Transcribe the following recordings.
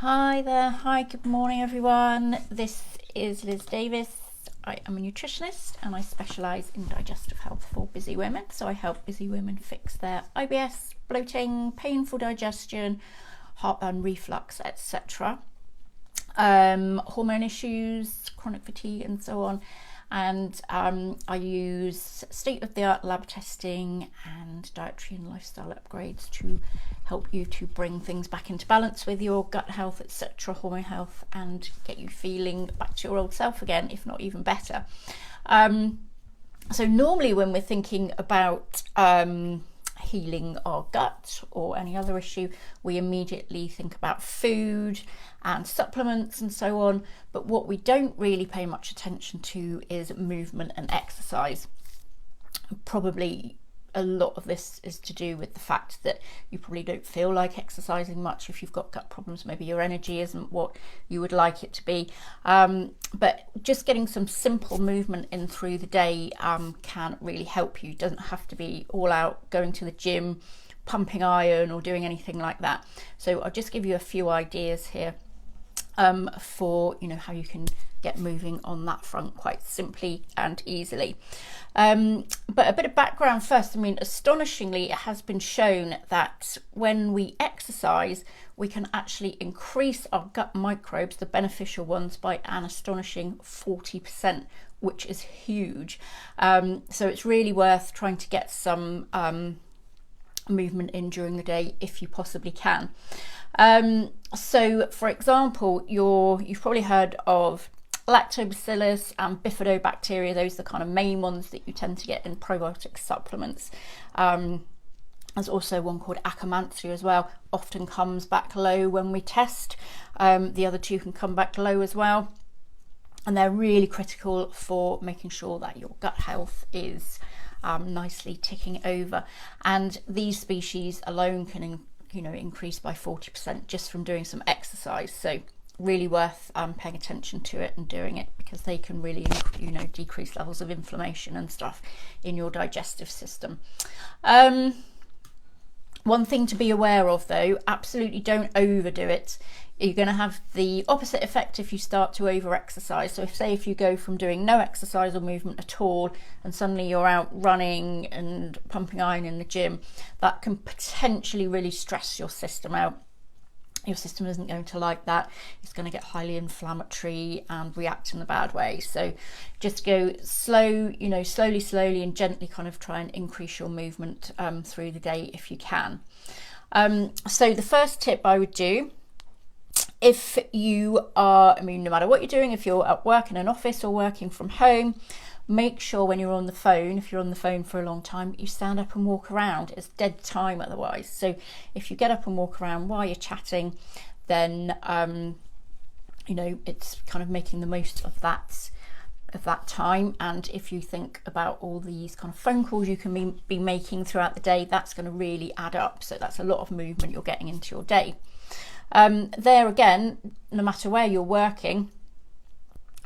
Hi there, hi, good morning everyone. This is Liz Davis. I am a nutritionist and I specialise in digestive health for busy women. So I help busy women fix their IBS, bloating, painful digestion, heartburn, reflux, etc. Hormone issues, chronic fatigue, and so on. And I use state-of-the-art lab testing and dietary and lifestyle upgrades to help you to bring things back into balance with your gut health, etc., hormone health, and get you feeling back to your old self again, if not even better. So normally when we're thinking about healing our gut or any other issue, we immediately think about food and supplements and so on, but what we don't really pay much attention to is movement and exercise. Probably a lot of this is to do with the fact that you probably don't feel like exercising much if you've got gut problems. Maybe your energy isn't what you would like it to be, but just getting some simple movement in through the day can really help you. It doesn't have to be all out going to the gym, pumping iron, or doing anything like that. So I'll just give you a few ideas here for how you can get moving on that front quite simply and easily. But a bit of background first. Astonishingly, it has been shown that when we exercise, we can actually increase our gut microbes, the beneficial ones, by an astonishing 40%, which is huge. So it's really worth trying to get some movement in during the day if you possibly can. So for example, you've probably heard of lactobacillus and bifidobacteria. Those are the kind of main ones that you tend to get in probiotic supplements. There's also one called Akkermansia as well, often comes back low when we test. The other two can come back low as well, and they're really critical for making sure that your gut health is nicely ticking over. And these species alone can increase by 40% just from doing some exercise. So really worth paying attention to it and doing it, because they can really decrease levels of inflammation and stuff in your digestive system. One thing to be aware of though, absolutely don't overdo it. You're going to have the opposite effect if you start to over exercise. So if you go from doing no exercise or movement at all and suddenly you're out running and pumping iron in the gym, that can potentially really stress your system out. Your system isn't going to like that. It's going to get highly inflammatory and react in a bad way. So just go slow, slowly and gently kind of try and increase your movement through the day if you can. So the first tip I would do, if you are, no matter what you're doing, if you're at work in an office or working from home, make sure when you're on the phone, if you're on the phone for a long time, you stand up and walk around. It's dead time otherwise. So if you get up and walk around while you're chatting, then it's kind of making the most of that time. And if you think about all these kind of phone calls you can be making throughout the day, that's going to really add up. So that's a lot of movement you're getting into your day. There again, no matter where you're working,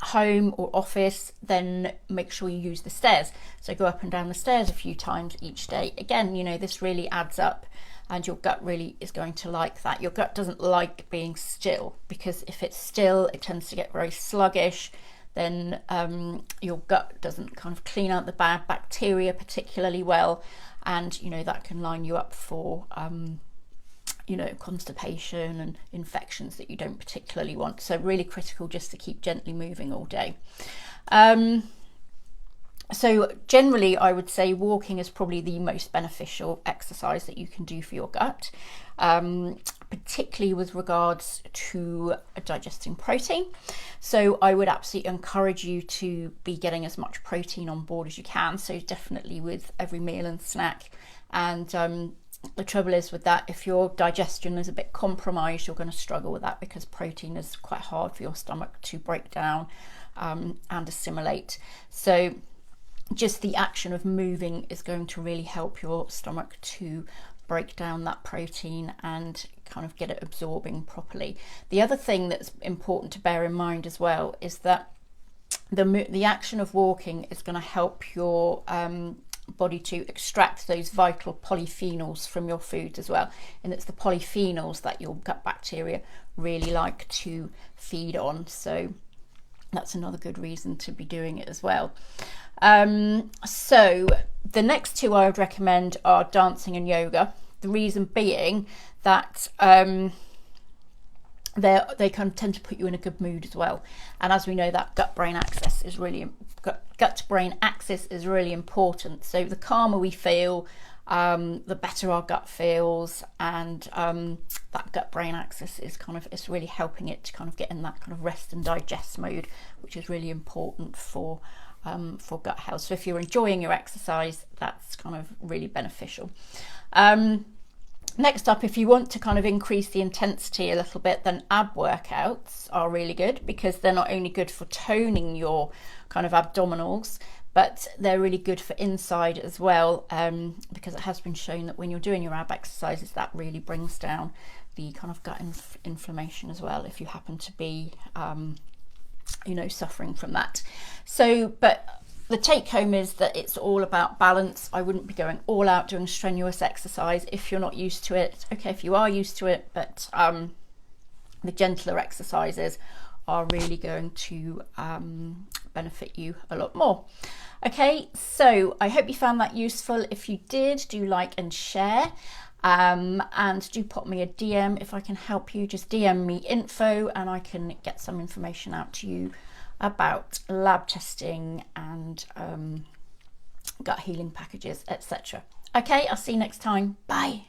home or office, then make sure you use the stairs. So go up and down the stairs a few times each day. Again, this really adds up, and your gut really is going to like that. Your gut doesn't like being still, because if it's still, it tends to get very sluggish. Then your gut doesn't kind of clean out the bad bacteria particularly well, and that can line you up for constipation and infections that you don't particularly want. So really critical just to keep gently moving all day. So generally I would say walking is probably the most beneficial exercise that you can do for your gut, particularly with regards to digesting protein. So I would absolutely encourage you to be getting as much protein on board as you can. So definitely with every meal and snack. And the trouble is with that, if your digestion is a bit compromised, you're going to struggle with that, because protein is quite hard for your stomach to break down and assimilate. So just the action of moving is going to really help your stomach to break down that protein and kind of get it absorbing properly. The other thing that's important to bear in mind as well is that the action of walking is going to help your body to extract those vital polyphenols from your foods as well. And it's the polyphenols that your gut bacteria really like to feed on. So that's another good reason to be doing it as well. So the next two I would recommend are dancing and yoga. The reason being that they kind of tend to put you in a good mood as well. And as we know, that gut-brain axis is really important. So the calmer we feel, the better our gut feels, and that gut-brain axis is it's really helping it to kind of get in that kind of rest and digest mode, which is really important for gut health. So if you're enjoying your exercise, that's kind of really beneficial. Next up, if you want to kind of increase the intensity a little bit, then ab workouts are really good, because they're not only good for toning your kind of abdominals, but they're really good for inside as well, because it has been shown that when you're doing your ab exercises, that really brings down the kind of gut inflammation as well, if you happen to be suffering from that. So, but the take home is that it's all about balance. I wouldn't be going all out doing strenuous exercise if you're not used to it. Okay, if you are used to it, but the gentler exercises are really going to benefit you a lot more. Okay, so I hope you found that useful. If you did, do like and share. And do pop me a DM if I can help you. Just DM me info and I can get some information out to you about lab testing and gut healing packages, etc. Okay, I'll see you next time. Bye.